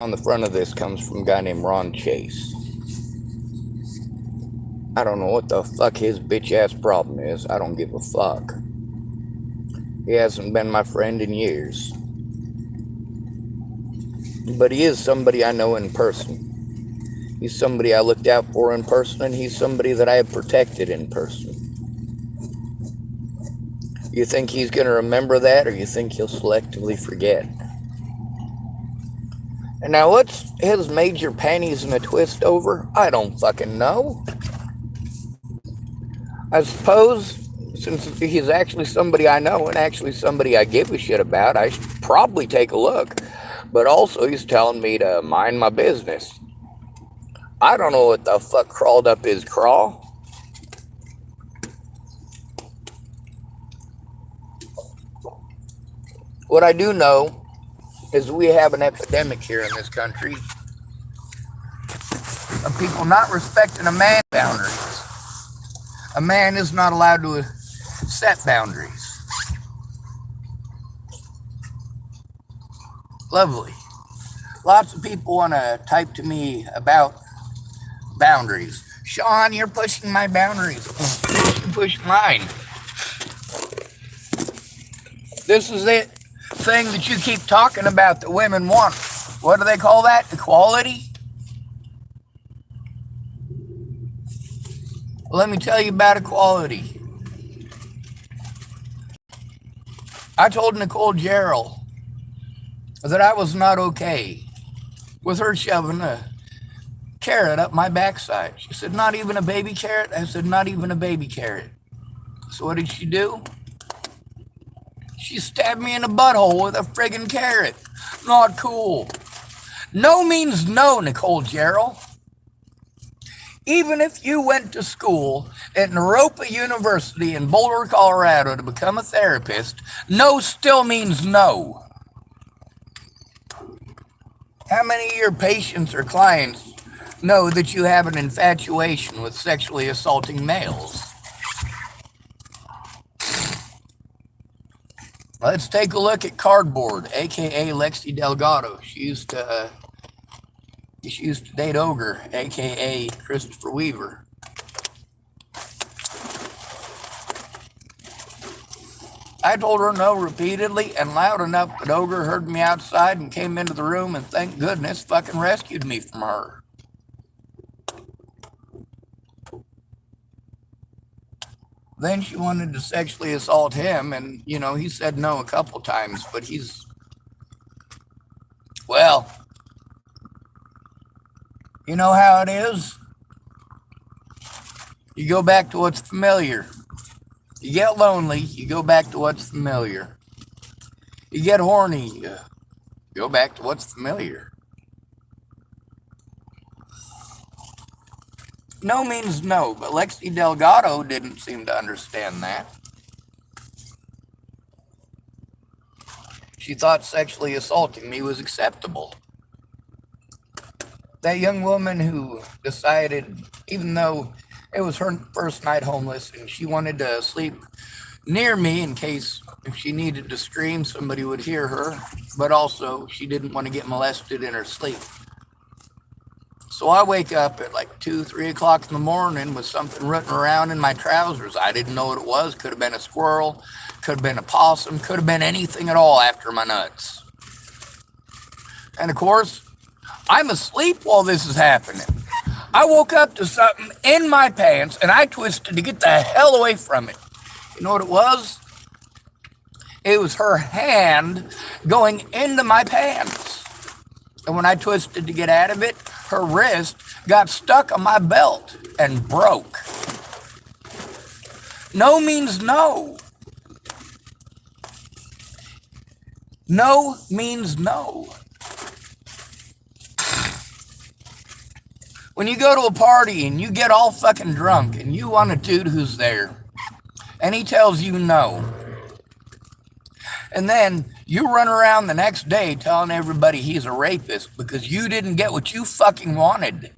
On the front of this comes from a guy named Ron Chase. I don't know what the fuck his bitch ass problem is. I don't give a fuck. He hasn't been my friend in years. But he is somebody I know in person. He's somebody I looked out for in person, and he's somebody that I have protected in person. You think he's going to remember that, or you think he'll selectively forget? And now, what's his major panties in a twist over? I don't fucking know. I suppose, since he's actually somebody I know and actually somebody I give a shit about, I should probably take a look. But also, he's telling me to mind my business. I don't know what the fuck crawled up his craw. What I do know is we have an epidemic here in this country of people not respecting a man's boundaries. A man is not allowed to set boundaries. Lovely. Lots of people want to type to me about boundaries. Sean, you're pushing my boundaries. You push mine. This is it thing that you keep talking about that women want. What do they call that? Equality? Well, let me tell you about equality. I told Nicole Jarrell that I was not okay with her shoving a carrot up my backside. She said, not even a baby carrot? I said, not even a baby carrot. So what did she do? She stabbed me in the butthole with a friggin' carrot. Not cool. No means no, Nicole Jarrell. Even if you went to school at Naropa University in Boulder, Colorado to become a therapist, no still means no. How many of your patients or clients know that you have an infatuation with sexually assaulting males? Let's take a look at Cardboard, aka Lexi Delgado. She used to date Ogre, aka Christopher Weaver. I told her no repeatedly and loud enough that Ogre heard me outside and came into the room and thank goodness fucking rescued me from her. Then she wanted to sexually assault him, and, he said no a couple times, but well, you know how it is? You go back to what's familiar. You get lonely, you go back to what's familiar. You get horny, you go back to what's familiar. No means no, but Lexi Delgado didn't seem to understand that. She thought sexually assaulting me was acceptable. That young woman who decided, even though it was her first night homeless and she wanted to sleep near me in case if she needed to scream, somebody would hear her, but also she didn't want to get molested in her sleep. So I wake up at like 2, 3 o'clock in the morning with something rooting around in my trousers. I didn't know what it was. Could have been a squirrel, could have been a possum, could have been anything at all after my nuts. And of course, I'm asleep while this is happening. I woke up to something in my pants and I twisted to get the hell away from it. You know what it was? It was her hand going into my pants. And when I twisted to get out of it, her wrist got stuck on my belt and broke. No means no. No means no. When you go to a party and you get all fucking drunk and you want a dude who's there and he tells you no, and then you run around the next day telling everybody he's a rapist because you didn't get what you fucking wanted.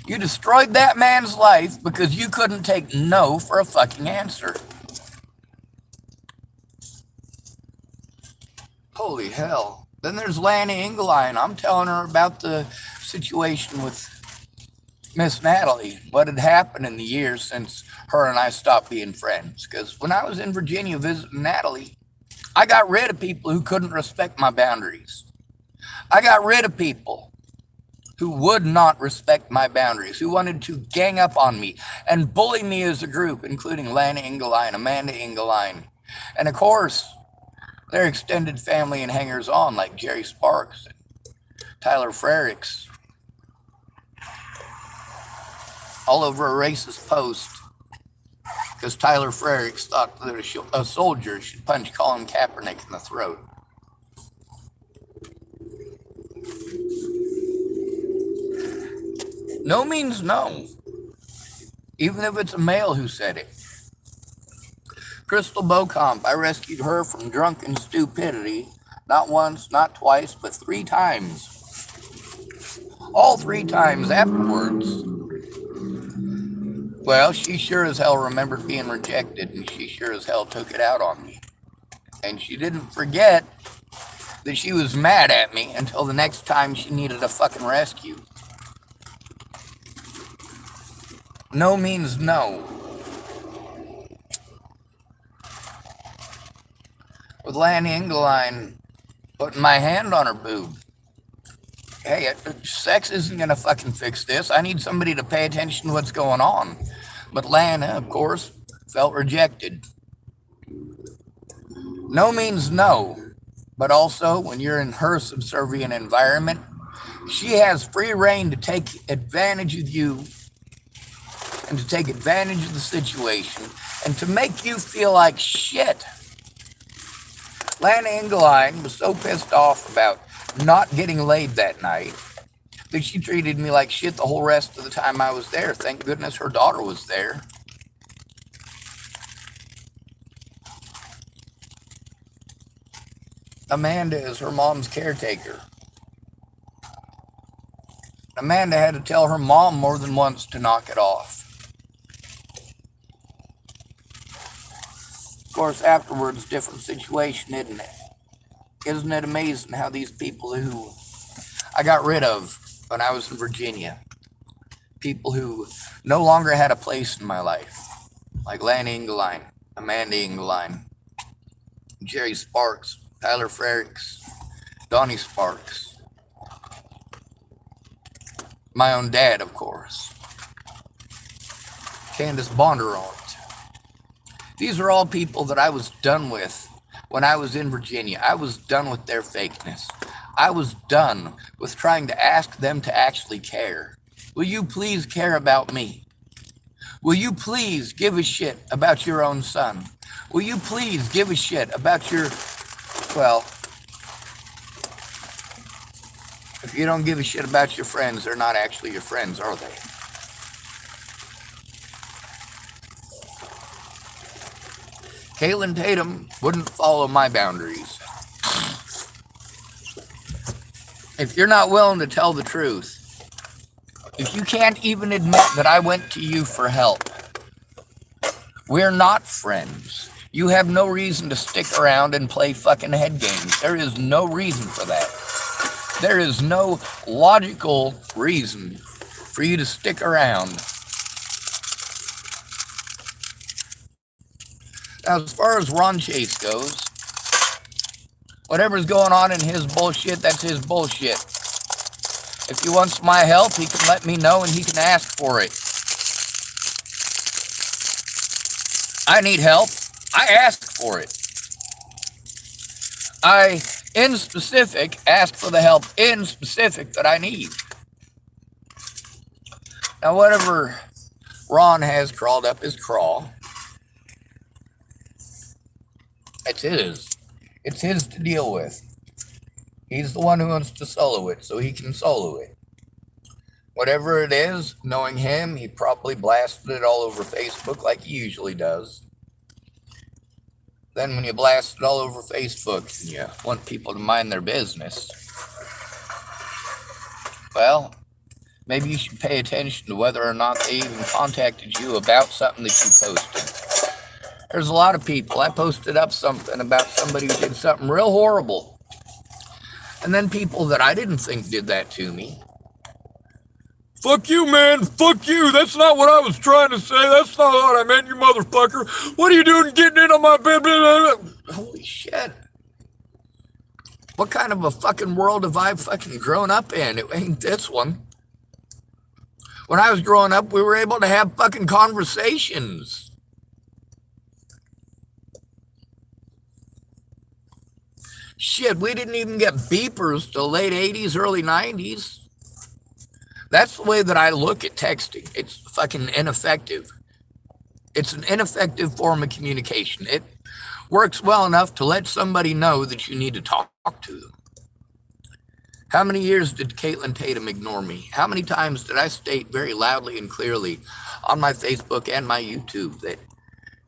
You destroyed that man's life because you couldn't take no for a fucking answer. Holy hell. Then there's Lanny Engeline. I'm telling her about the situation with Miss Natalie, what had happened in the years since her and I stopped being friends. Because when I was in Virginia visiting Natalie, I got rid of people who couldn't respect my boundaries. I got rid of people who would not respect my boundaries, who wanted to gang up on me and bully me as a group, including Lana Engeline, Amanda Engeline, and of course, their extended family and hangers on like Jerry Sparks and Tyler Frericks, all over a racist post because Tyler Frericks thought that a soldier should punch Colin Kaepernick in the throat. No means no, even if it's a male who said it. Crystal Beauchamp, I rescued her from drunken stupidity, not once, not twice, but 3 times. All 3 times afterwards. Well, she sure as hell remembered being rejected, and she sure as hell took it out on me. And she didn't forget that she was mad at me until the next time she needed a fucking rescue. No means no. With Lanny Engeline putting my hand on her boob. Hey, sex isn't going to fucking fix this. I need somebody to pay attention to what's going on. But Lana, of course, felt rejected. No means no. But also, when you're in her subservient environment, she has free reign to take advantage of you and to take advantage of the situation and to make you feel like shit. Lana Engeline was so pissed off about not getting laid that night that she treated me like shit the whole rest of the time I was there. Thank goodness her daughter was there. Amanda is her mom's caretaker. Amanda had to tell her mom more than once to knock it off. Of course, afterwards, different situation, isn't it? Isn't it amazing how these people who I got rid of when I was in Virginia, people who no longer had a place in my life, like Lanny Engeline, Amanda Engeline, Jerry Sparks, Tyler Frericks, Donnie Sparks, my own dad, of course, Candace Bondurant. These are all people that I was done with when I was in Virginia. I was done with their fakeness. I was done with trying to ask them to actually care. Will you please care about me? Will you please give a shit about your own son? Will you please give a shit about your, well, if you don't give a shit about your friends, they're not actually your friends, are they? Caitlin Tatum wouldn't follow my boundaries. If you're not willing to tell the truth, if you can't even admit that I went to you for help, we're not friends. You have no reason to stick around and play fucking head games. There is no reason for that. There is no logical reason for you to stick around. Now, as far as Ron Chase goes, whatever's going on in his bullshit, that's his bullshit. If he wants my help, he can let me know and he can ask for it. I need help. I ask for it. I, in specific, ask for the help in specific that I need. Now, whatever Ron has crawled up his craw, it's his. It's his to deal with. He's the one who wants to solo it, so he can solo it. Whatever it is, knowing him, he probably blasted it all over Facebook like he usually does. Then when you blast it all over Facebook and you want people to mind their business, well, maybe you should pay attention to whether or not they even contacted you about something that you posted. There's a lot of people. I posted up something about somebody who did something real horrible. And then people that I didn't think did that to me. Fuck you, man. Fuck you. That's not what I was trying to say. That's not what I meant, you motherfucker. What are you doing getting in on my bed? Holy shit. What kind of a fucking world have I fucking grown up in? It ain't this one. When I was growing up, we were able to have fucking conversations. Shit, we didn't even get beepers till late 80s, early 90s. That's the way that I look at texting. It's fucking ineffective. It's an ineffective form of communication. It works well enough to let somebody know that you need to talk to them. How many years did Caitlin Tatum ignore me? How many times did I state very loudly and clearly on my Facebook and my YouTube that,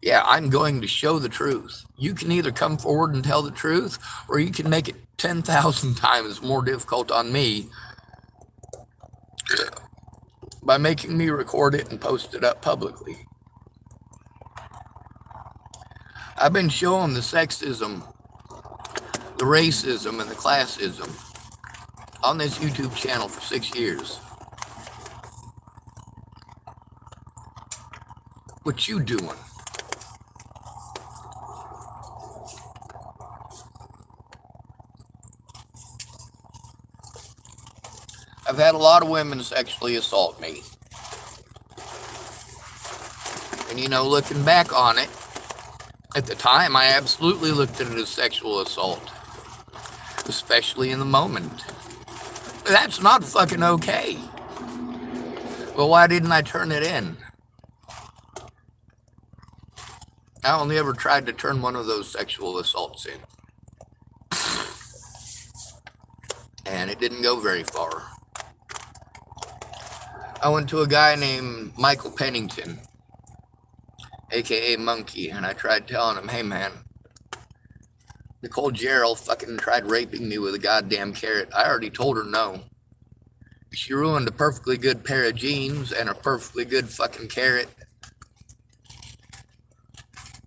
yeah, I'm going to show the truth. You can either come forward and tell the truth, or you can make it 10,000 times more difficult on me by making me record it and post it up publicly. I've been showing the sexism, the racism, and the classism on this YouTube channel for 6 years. What you doing? I've had a lot of women sexually assault me. And you know, looking back on it, at the time, I absolutely looked at it as sexual assault. Especially in the moment. That's not fucking okay. Well, why didn't I turn it in? I only ever tried to turn one of those sexual assaults in. And it didn't go very far. I went to a guy named Michael Pennington, aka Monkey, and I tried telling him, hey man, Nicole Jarrell fucking tried raping me with a goddamn carrot. I already told her no. She ruined a perfectly good pair of jeans and a perfectly good fucking carrot.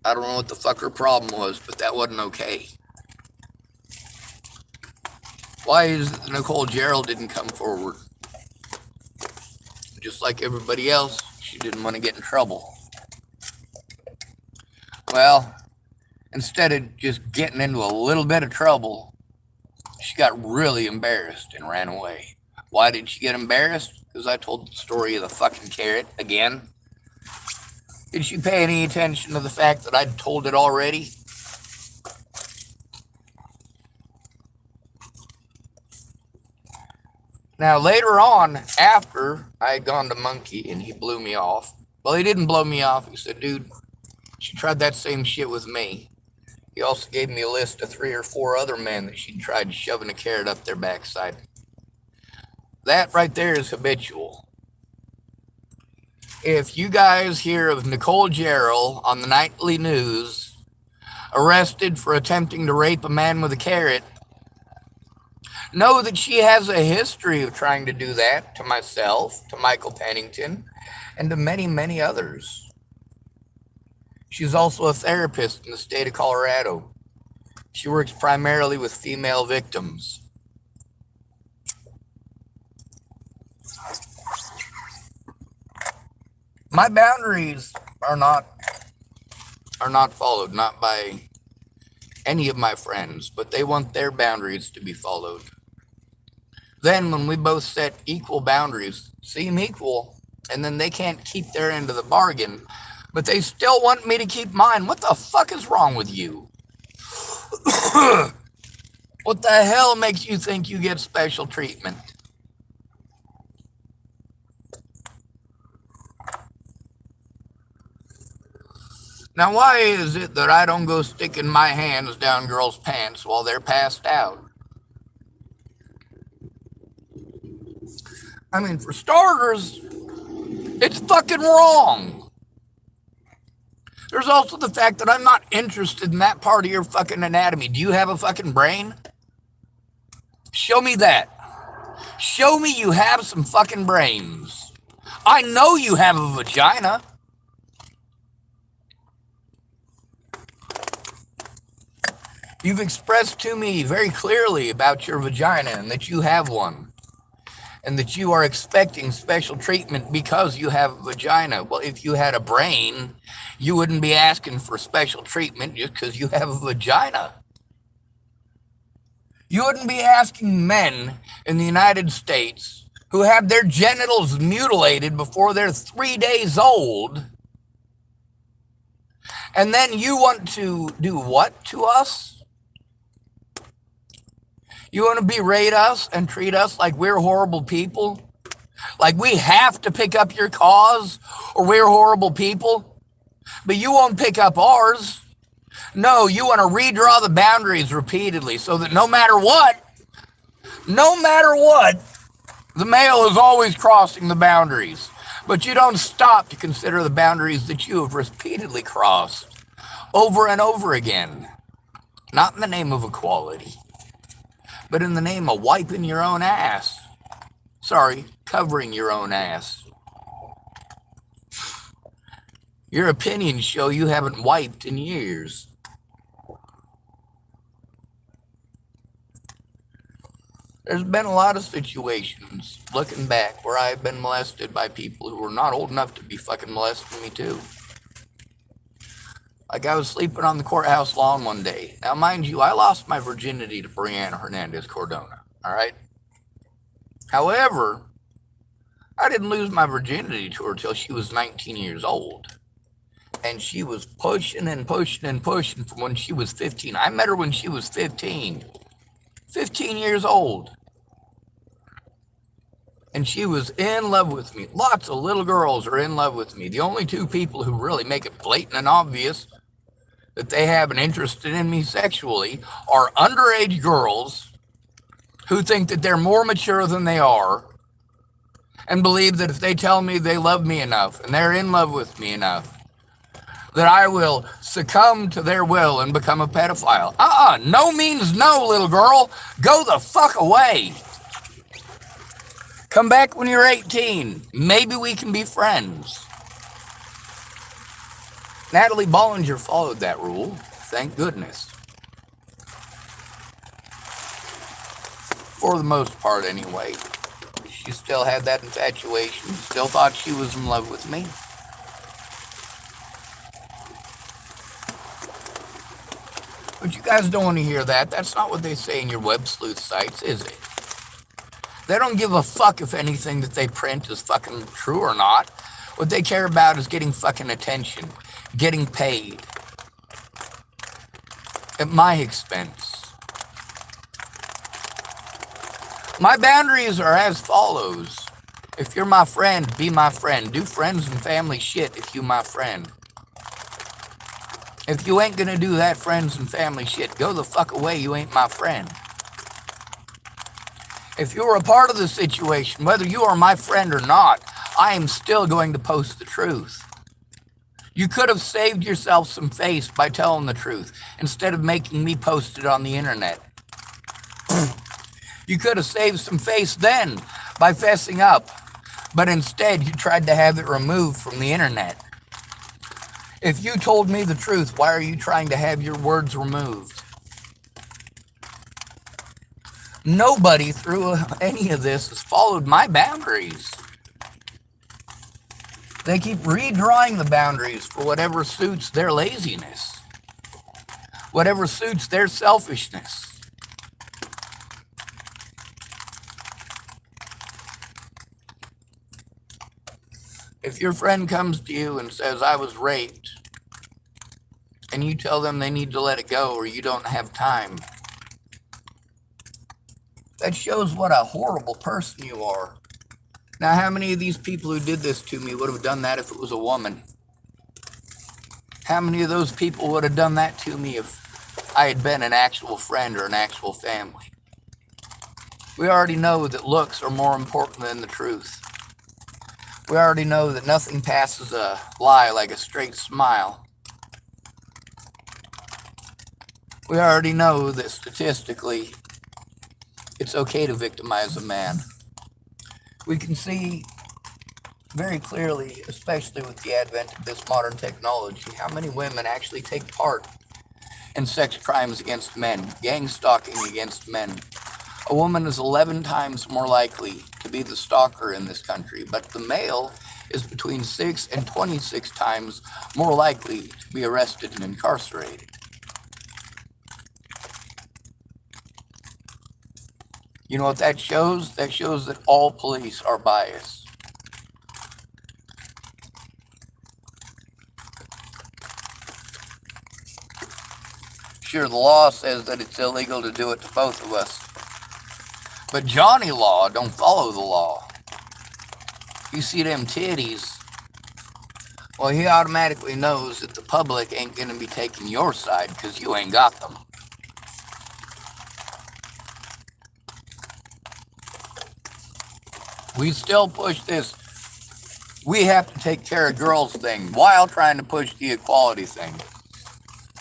I don't know what the fuck her problem was, but that wasn't okay. Why is it that Nicole Jarrell didn't come forward? Just like everybody else, she didn't want to get in trouble. Well, instead of just getting into a little bit of trouble, she got really embarrassed and ran away. Why did she get embarrassed? Because I told the story of the fucking carrot again. Did she pay any attention to the fact that I'd told it already? Now, later on, after I had gone to Monkey and he blew me off, well, he didn't blow me off. He said, dude, she tried that same shit with me. He also gave me a list of 3 or 4 other men that she'd tried shoving a carrot up their backside. That right there is habitual. If you guys hear of Nicole Jarrell on the nightly news arrested for attempting to rape a man with a carrot, know that she has a history of trying to do that to myself, to Michael Pennington, and to many, many others. She's also a therapist in the state of Colorado. She works primarily with female victims. My boundaries are not followed, not by any of my friends, but they want their boundaries to be followed. Then when we both set equal boundaries, seem equal, and then they can't keep their end of the bargain, but they still want me to keep mine. What the fuck is wrong with you? What the hell makes you think you get special treatment? Now, why is it that I don't go sticking my hands down girls' pants while they're passed out? I mean, for starters, it's fucking wrong. There's also the fact that I'm not interested in that part of your fucking anatomy. Do you have a fucking brain? Show me that. Show me you have some fucking brains. I know you have a vagina. You've expressed to me very clearly about your vagina and that you have one, and that you are expecting special treatment because you have a vagina. Well, if you had a brain, you wouldn't be asking for special treatment just because you have a vagina. You wouldn't be asking men in the United States who have their genitals mutilated before they're 3 days old, and then you want to do what to us? You want to berate us and treat us like we're horrible people? Like we have to pick up your cause or we're horrible people? But you won't pick up ours. No, you want to redraw the boundaries repeatedly so that no matter what, the male is always crossing the boundaries. But you don't stop to consider the boundaries that you have repeatedly crossed over and over again. Not in the name of equality, but in the name of wiping your own ass. Sorry, covering your own ass. Your opinions show you haven't wiped in years. There's been a lot of situations, looking back, where I've been molested by people who were not old enough to be fucking molesting me too. Like I was sleeping on the courthouse lawn one day. Now, mind you, I lost my virginity to Brianna Hernandez Cordona, all right? However, I didn't lose my virginity to her till she was 19 years old. And she was pushing and pushing and pushing from when she was 15. I met her when she was 15. 15 years old. And she was in love with me. Lots of little girls are in love with me. The only two people who really make it blatant and obvious that they have an interest in me sexually are underage girls who think that they're more mature than they are and believe that if they tell me they love me enough and they're in love with me enough, that I will succumb to their will and become a pedophile. No means no, little girl. Go the fuck away. Come back when you're 18. Maybe we can be friends. Natalie Bollinger followed that rule. Thank goodness. For the most part, anyway. She still had that infatuation. Still thought she was in love with me. But you guys don't want to hear that. That's not what they say in your web sleuth sites, is it? They don't give a fuck if anything that they print is fucking true or not. What they care about is getting fucking attention, getting paid. At my expense. My boundaries are as follows. If you're my friend, be my friend. Do friends and family shit if you my friend. If you ain't gonna do that friends and family shit, go the fuck away, you ain't my friend. If you're a part of the situation, whether you are my friend or not, I am still going to post the truth. You could have saved yourself some face by telling the truth instead of making me post it on the internet. You could have saved some face then by fessing up, but instead you tried to have it removed from the internet. If you told me the truth, why are you trying to have your words removed? Nobody through any of this has followed my boundaries. They keep redrawing the boundaries for whatever suits their laziness, whatever suits their selfishness. If your friend comes to you and says, I was raped, and you tell them they need to let it go or you don't have time, that shows what a horrible person you are. Now, how many of these people who did this to me would have done that if it was a woman? How many of those people would have done that to me if I had been an actual friend or an actual family? We already know that looks are more important than the truth. We already know that nothing passes a lie like a straight smile. We already know that statistically, it's okay to victimize a man. We can see very clearly, especially with the advent of this modern technology, how many women actually take part and sex crimes against men, gang stalking against men. A woman is 11 times more likely to be the stalker in this country, but the male is between 6 and 26 times more likely to be arrested and incarcerated. You know what that shows? That shows that all police are biased. Sure, the law says that it's illegal to do it to both of us. But Johnny Law don't follow the law. You see them titties, well, he automatically knows that the public ain't going to be taking your side because you ain't got them. We still push this we have to take care of girls thing while trying to push the equality thing,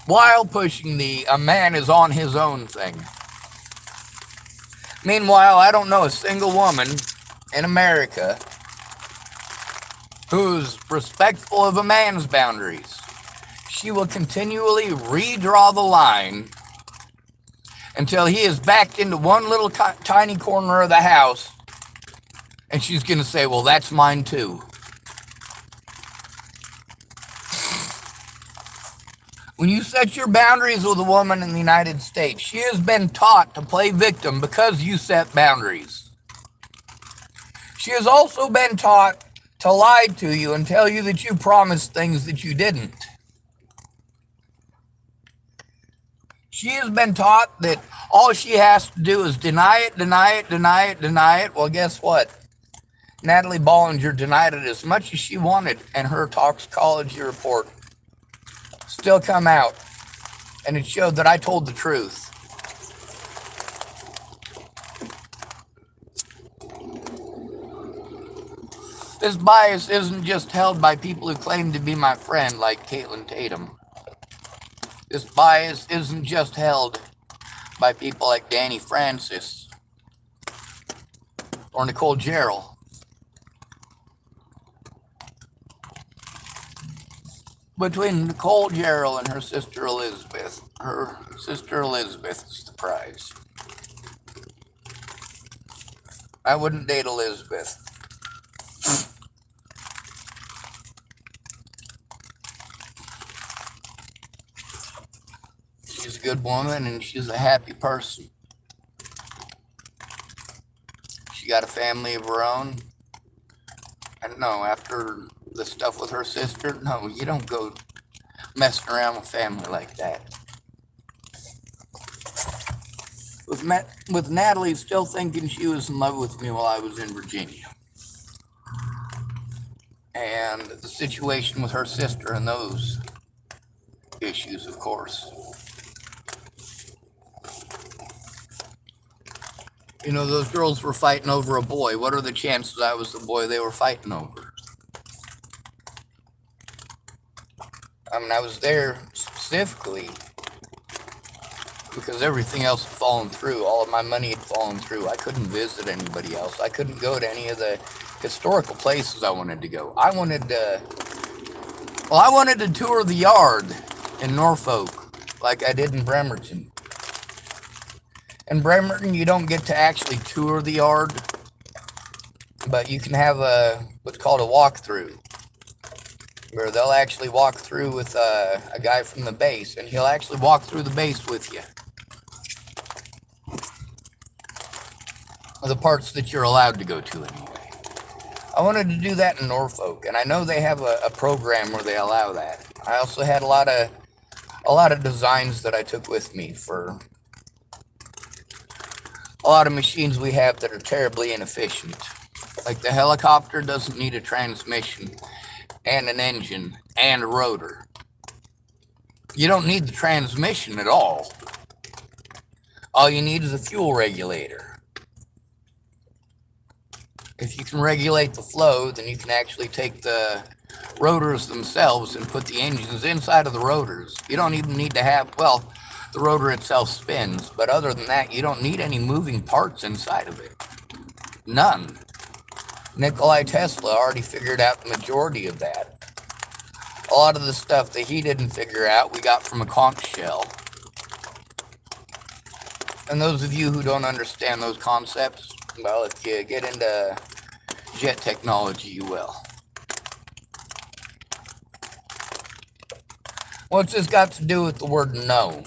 while pushing the a man is on his own thing. Meanwhile, I don't know a single woman in America who's respectful of a man's boundaries. She will continually redraw the line until he is backed into one little tiny corner of the house, and she's going to say, well, that's mine too. When you set your boundaries with a woman in the United States, she has been taught to play victim because you set boundaries. She has also been taught to lie to you and tell you that you promised things that you didn't. She has been taught that all she has to do is deny it, deny it, deny it, deny it. Well, guess what? Natalie Bollinger denied it as much as she wanted, and her toxicology report still come out, and it showed that I told the truth. This bias isn't just held by people who claim to be my friend like Caitlin Tatum. This bias isn't just held by people like Danny Francis or Nicole Jarrell. Between Nicole Jarrell and her sister Elizabeth is the prize. I wouldn't date Elizabeth. She's a good woman and she's a happy person. She got a family of her own. I don't know, after the stuff with her sister, no, you don't go messing around with family like that. With Natalie still thinking she was in love with me while I was in Virginia. And the situation with her sister and those issues, of course. You know, those girls were fighting over a boy. What are the chances I was the boy they were fighting over? I mean, I was there specifically because everything else had fallen through. All of my money had fallen through. I couldn't visit anybody else. I couldn't go to any of the historical places I wanted to go. I wanted to tour the yard in Norfolk like I did in Bremerton. In Bremerton, you don't get to actually tour the yard, but you can have what's called a walkthrough, where they'll actually walk through with a guy from the base, and he'll actually walk through the base with you. The parts that you're allowed to go to anyway. I wanted to do that in Norfolk, and I know they have a program where they allow that. I also had a lot of designs that I took with me for a lot of machines we have that are terribly inefficient. Like the helicopter doesn't need a transmission and an engine and a rotor. You don't need the transmission at all. All you need is a fuel regulator. If you can regulate the flow, then you can actually take the rotors themselves and put the engines inside of the rotors. You don't even need to have, well, the rotor itself spins, but other than that, you don't need any moving parts inside of it. None. Nikolai Tesla already figured out the majority of that. A lot of the stuff that he didn't figure out, we got from a conch shell. And those of you who don't understand those concepts, well, if you get into jet technology, you will. What's this got to do with the word no?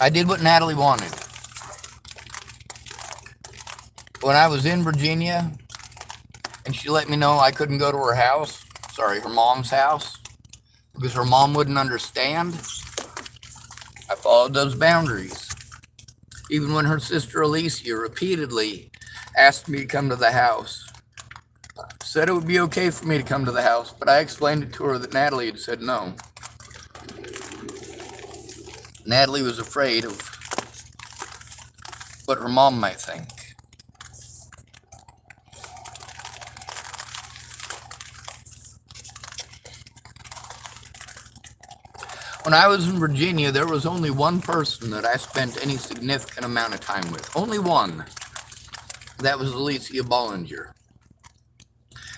I did what Natalie wanted. When I was in Virginia, and she let me know I couldn't go to her house, her mom's house, because her mom wouldn't understand, I followed those boundaries. Even when her sister Alicia repeatedly asked me to come to the house, said it would be okay for me to come to the house, but I explained it to her that Natalie had said no. Natalie was afraid of what her mom might think. When I was in Virginia, there was only one person that I spent any significant amount of time with. Only one. That was Alicia Bollinger.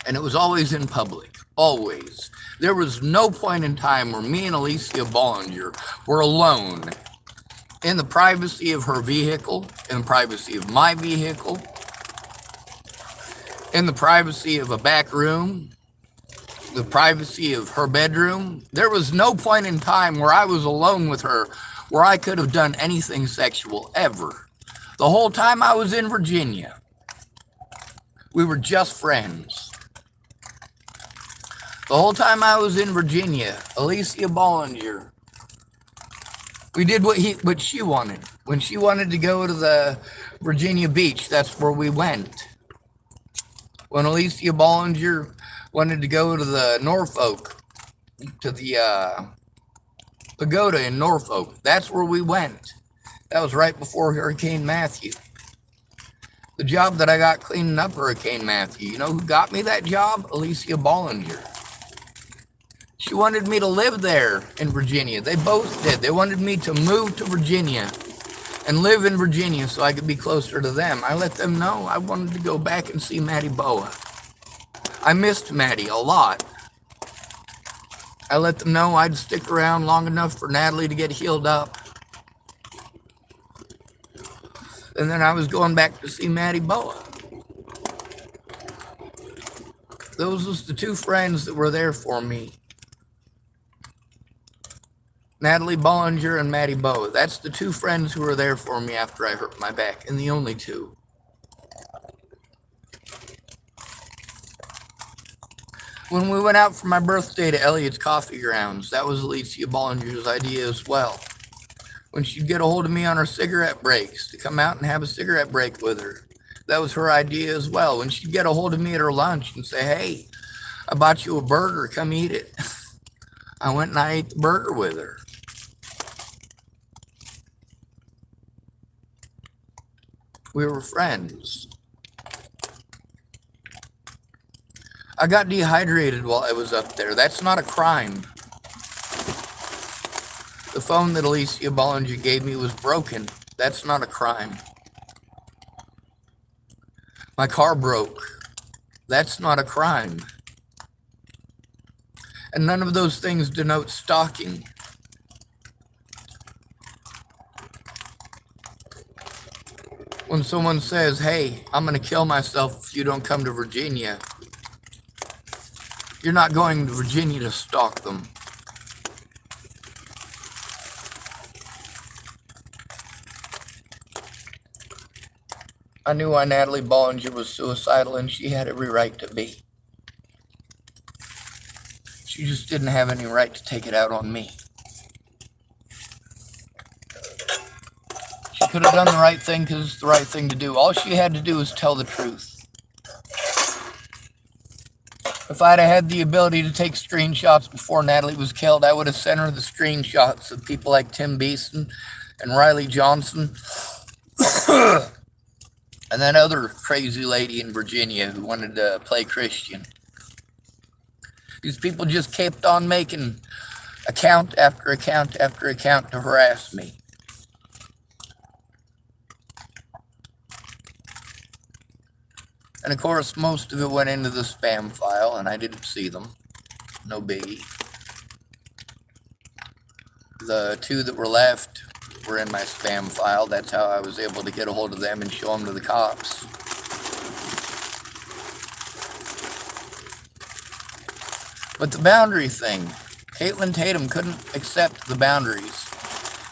And it was always in public. Always. There was no point in time where me and Alicia Bollinger were alone in the privacy of her vehicle, in the privacy of my vehicle, in the privacy of a back room, the privacy of her bedroom. There was no point in time where I was alone with her where I could have done anything sexual ever. The whole time I was in Virginia, we were just friends. The whole time I was in Virginia, Alicia Bollinger, we did what she wanted. When she wanted to go to the Virginia Beach, that's where we went. When Alicia Bollinger wanted to go to the Norfolk, to the pagoda in Norfolk, that's where we went. That was right before Hurricane Matthew. The job that I got cleaning up Hurricane Matthew, you know who got me that job? Alicia Bollinger. She wanted me to live there in Virginia. They both did. They wanted me to move to Virginia and live in Virginia so I could be closer to them. I let them know I wanted to go back and see Maddie Boa. I missed Maddie a lot. I let them know I'd stick around long enough for Natalie to get healed up. And then I was going back to see Maddie Boa. Those was the two friends that were there for me. Natalie Bollinger and Maddie Boa. That's the two friends who were there for me after I hurt my back, and the only two. When we went out for my birthday to Elliot's Coffee Grounds, that was Alicia Bollinger's idea as well. When she'd get a hold of me on her cigarette breaks, to come out and have a cigarette break with her, that was her idea as well. When she'd get a hold of me at her lunch and say, hey, I bought you a burger, come eat it. I went and I ate the burger with her. We were friends. I got dehydrated while I was up there. That's not a crime. The phone that Alicia Bollinger gave me was broken. That's not a crime. My car broke. That's not a crime. And none of those things denote stalking. When someone says, hey, I'm going to kill myself if you don't come to Virginia, you're not going to Virginia to stalk them. I knew why Natalie Bollinger was suicidal, and she had every right to be. She just didn't have any right to take it out on me. She could have done the right thing because it's the right thing to do. All she had to do was tell the truth. If I'd have had the ability to take screenshots before Natalie was killed, I would have sent her the screenshots of people like Tim Beeson and Riley Johnson and that other crazy lady in Virginia who wanted to play Christian. These people just kept on making account after account after account to harass me. And of course, most of it went into the spam file, and I didn't see them. No biggie. The two that were left were in my spam file. That's how I was able to get a hold of them and show them to the cops. But the boundary thing, Caitlin Tatum couldn't accept the boundaries.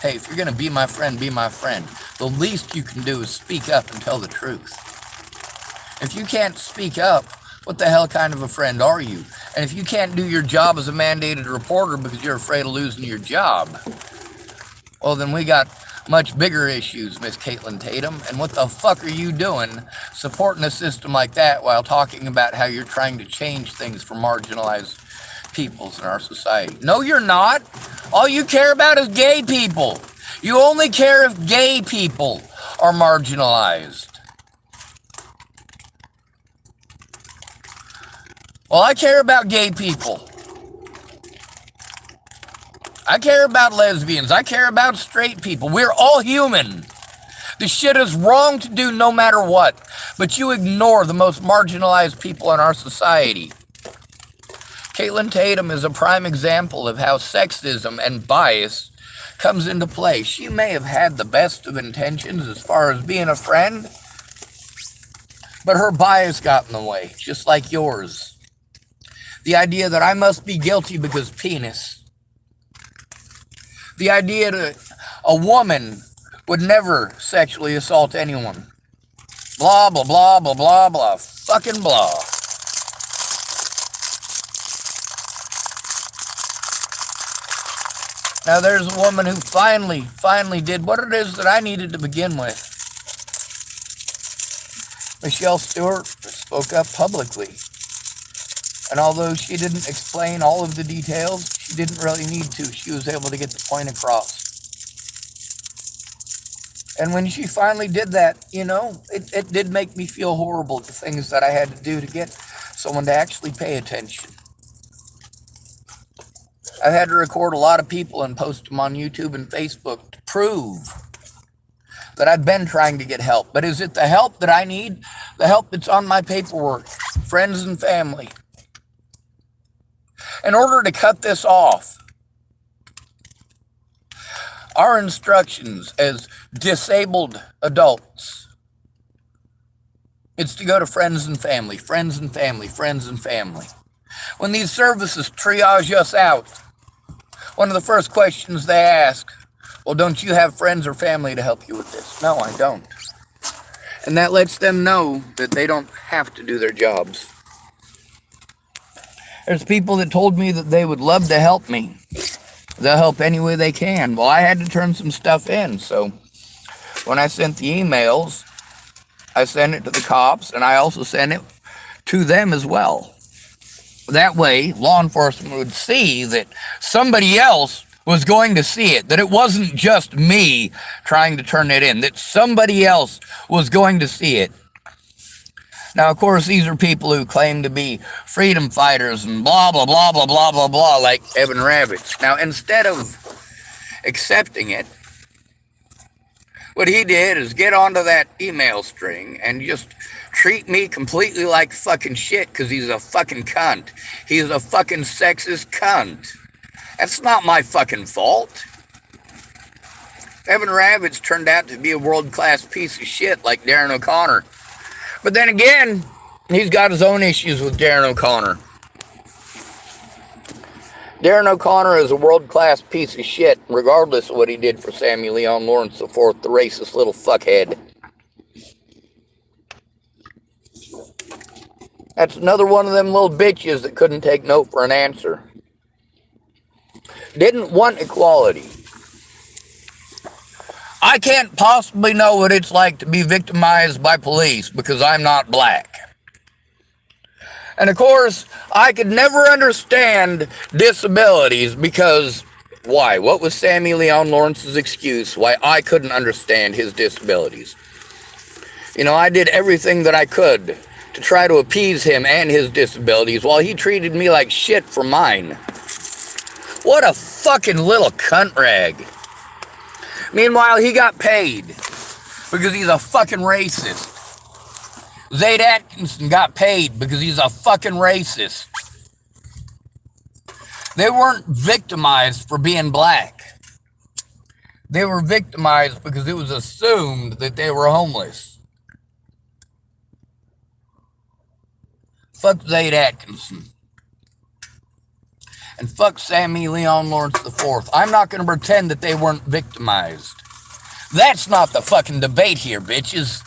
Hey, if you're going to be my friend, be my friend. The least you can do is speak up and tell the truth. If you can't speak up, what the hell kind of a friend are you? And if you can't do your job as a mandated reporter because you're afraid of losing your job, well, then we got much bigger issues, Miss Caitlin Tatum. And what the fuck are you doing supporting a system like that while talking about how you're trying to change things for marginalized peoples in our society? No, you're not. All you care about is gay people. You only care if gay people are marginalized. Well, I care about gay people. I care about lesbians. I care about straight people. We're all human. This shit is wrong to do no matter what. But you ignore the most marginalized people in our society. Caitlin Tatum is a prime example of how sexism and bias comes into play. She may have had the best of intentions as far as being a friend, but her bias got in the way, just like yours. The idea that I must be guilty because penis. The idea that a woman would never sexually assault anyone. Blah, blah, blah, blah, blah, blah. Fucking blah. Now there's a woman who finally did what it is that I needed to begin with. Michelle Stewart spoke up publicly. And although she didn't explain all of the details, she didn't really need to. She was able to get the point across. And when she finally did that, you know, it did make me feel horrible, the things that I had to do to get someone to actually pay attention. I've had to record a lot of people and post them on YouTube and Facebook to prove that I've been trying to get help. But is it the help that I need? The help that's on my paperwork, friends and family. In order to cut this off, our instructions as disabled adults, it's to go to friends and family, friends and family, friends and family. When these services triage us out, one of the first questions they ask, well, don't you have friends or family to help you with this? No, I don't. And that lets them know that they don't have to do their jobs. There's people that told me that they would love to help me. They'll help any way they can. Well, I had to turn some stuff in. So when I sent the emails, I sent it to the cops, and I also sent it to them as well. That way, law enforcement would see that somebody else was going to see it, that it wasn't just me trying to turn it in, that somebody else was going to see it. Now, of course, these are people who claim to be freedom fighters and blah, blah, blah, blah, blah, blah, blah, like Evan Ravitch. Now, instead of accepting it, what he did is get onto that email string and just treat me completely like fucking shit because he's a fucking cunt. He's a fucking sexist cunt. That's not my fucking fault. Evan Ravitch turned out to be a world-class piece of shit like Darren O'Connor. But then again, he's got his own issues with Darren O'Connor. Darren O'Connor is a world-class piece of shit, regardless of what he did for Sammy Leon Lawrence IV, the racist little fuckhead. That's another one of them little bitches that couldn't take no for an answer. Didn't want equality. I can't possibly know what it's like to be victimized by police because I'm not black. And of course, I could never understand disabilities because, why? What was Sammy Leon Lawrence's excuse why I couldn't understand his disabilities? You know, I did everything that I could to try to appease him and his disabilities while he treated me like shit for mine. What a fucking little cunt rag. Meanwhile, he got paid because he's a fucking racist. Zayd Atkinson got paid because he's a fucking racist. They weren't victimized for being black. They were victimized because it was assumed that they were homeless. Fuck Zaid Atkinson. And fuck Sammy Leon Lawrence IV. I'm not going to pretend that they weren't victimized. That's not the fucking debate here, bitches.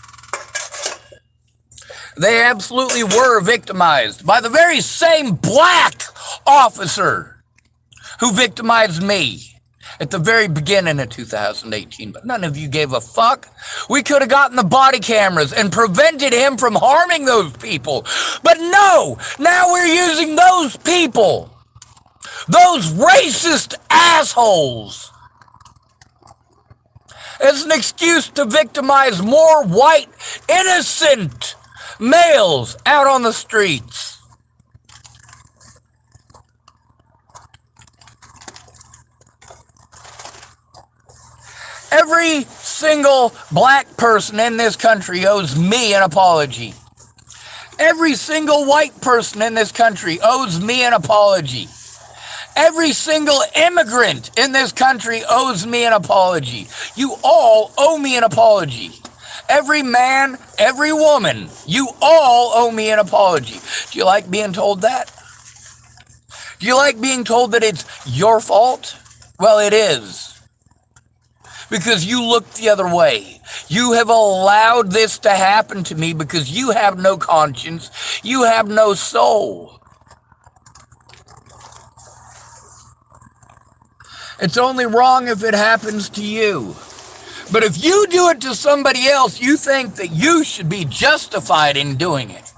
They absolutely were victimized by the very same black officer who victimized me at the very beginning of 2018, but none of you gave a fuck. We could have gotten the body cameras and prevented him from harming those people. But no, now we're using those people, those racist assholes, as an excuse to victimize more white, innocent males out on the streets. Every single black person in this country owes me an apology. Every single white person in this country owes me an apology. Every single immigrant in this country owes me an apology. You all owe me an apology. Every man, every woman, you all owe me an apology. Do you like being told that? Do you like being told that it's your fault? Well, it is. Because you looked the other way. You have allowed this to happen to me because you have no conscience. You have no soul. It's only wrong if it happens to you. But if you do it to somebody else, you think that you should be justified in doing it.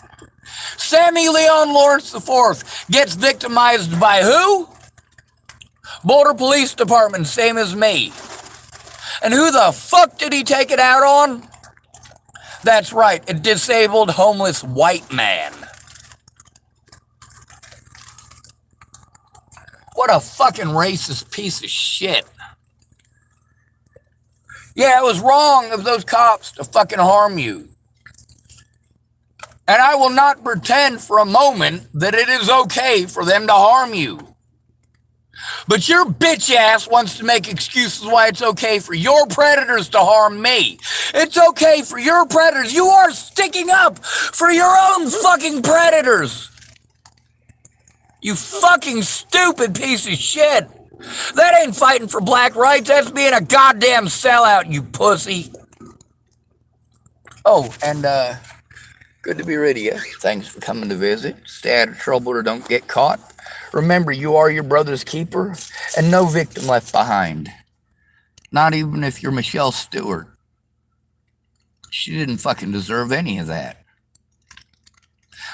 Sammy Leon Lawrence IV gets victimized by who? Boulder Police Department, same as me. And who the fuck did he take it out on? That's right, a disabled, homeless white man. What a fucking racist piece of shit. Yeah, it was wrong of those cops to fucking harm you. And I will not pretend for a moment that it is okay for them to harm you. But your bitch ass wants to make excuses why it's okay for your predators to harm me. It's okay for your predators. You are sticking up for your own fucking predators. You fucking stupid piece of shit. That ain't fighting for black rights. That's being a goddamn sellout, you pussy. Oh, and good to be rid of you. Thanks for coming to visit. Stay out of trouble or don't get caught. Remember, you are your brother's keeper, and no victim left behind. Not even if you're Michelle Stewart. She didn't fucking deserve any of that.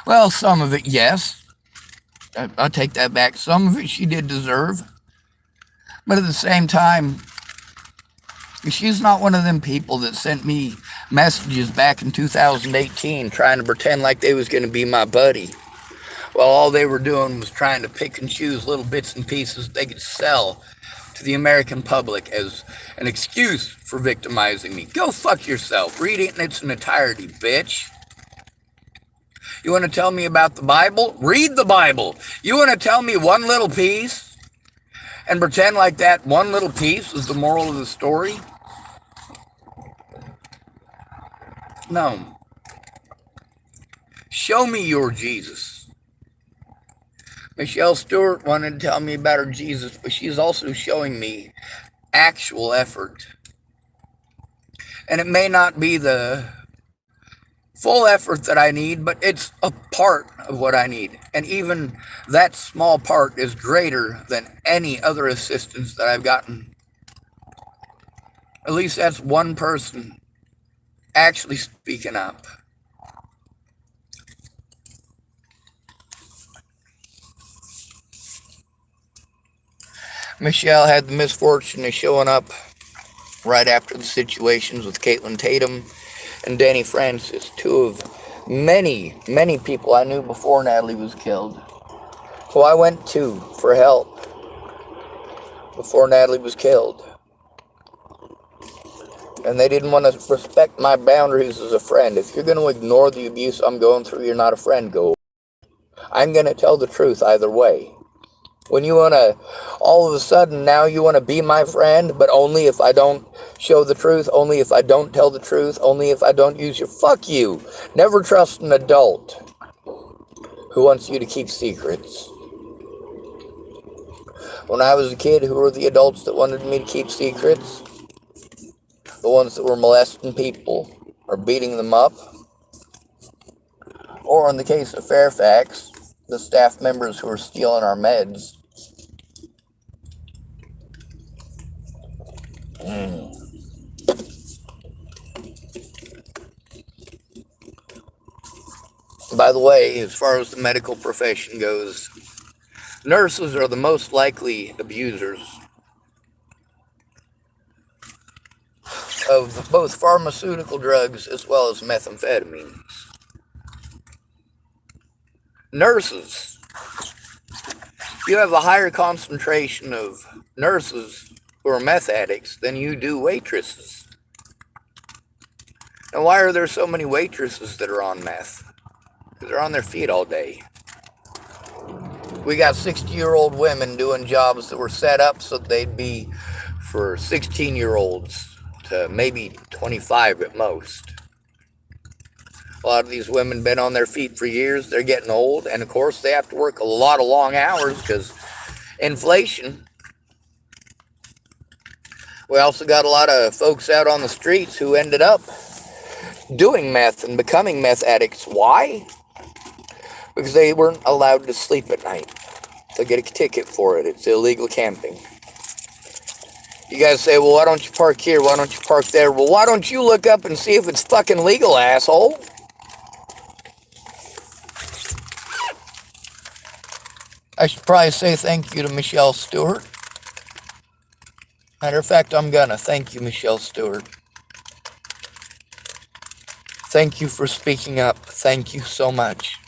Well, some of it, yes. I'll take that back. Some of it she did deserve. But at the same time, she's not one of them people that sent me messages back in 2018 trying to pretend like they was going to be my buddy. Well, all they were doing was trying to pick and choose little bits and pieces they could sell to the American public as an excuse for victimizing me. Go fuck yourself. Read it in its entirety, bitch. You want to tell me about the Bible? Read the Bible. You want to tell me one little piece and pretend like that one little piece is the moral of the story? No. Show me your Jesus. Michelle Stewart wanted to tell me about her Jesus, but she's also showing me actual effort. And it may not be the full effort that I need, but it's a part of what I need. And even that small part is greater than any other assistance that I've gotten. At least that's one person actually speaking up. Michelle had the misfortune of showing up right after the situations with Caitlin Tatum and Danny Francis, two of many, many people I knew before Natalie was killed, who I went to for help before Natalie was killed. And they didn't want to respect my boundaries as a friend. If you're going to ignore the abuse I'm going through, you're not a friend. Go. I'm going to tell the truth either way. When you want to, all of a sudden, now you want to be my friend, but only if I don't show the truth, only if I don't tell the truth, only if I don't use your... Fuck you. Never trust an adult who wants you to keep secrets. When I was a kid, who were the adults that wanted me to keep secrets? The ones that were molesting people or beating them up. Or in the case of Fairfax, the staff members who were stealing our meds. By the way, as far as the medical profession goes, nurses are the most likely abusers of both pharmaceutical drugs as well as methamphetamines. Nurses. You have a higher concentration of nurses who are meth addicts than you do waitresses. Now, why are there so many waitresses that are on meth? Because they're on their feet all day. We got 60-year-old women doing jobs that were set up so they'd be for 16-year-olds to maybe 25 at most. A lot of these women been on their feet for years. They're getting old, and of course they have to work a lot of long hours because inflation. We also got a lot of folks out on the streets who ended up doing meth and becoming meth addicts. Why? Because they weren't allowed to sleep at night. They'll get a ticket for it. It's illegal camping. You guys say, well, why don't you park here? Why don't you park there? Well, why don't you look up and see if it's fucking legal, asshole? I should probably say thank you to Michelle Stewart. Matter of fact, I'm gonna. Thank you, Michelle Stewart. Thank you for speaking up. Thank you so much.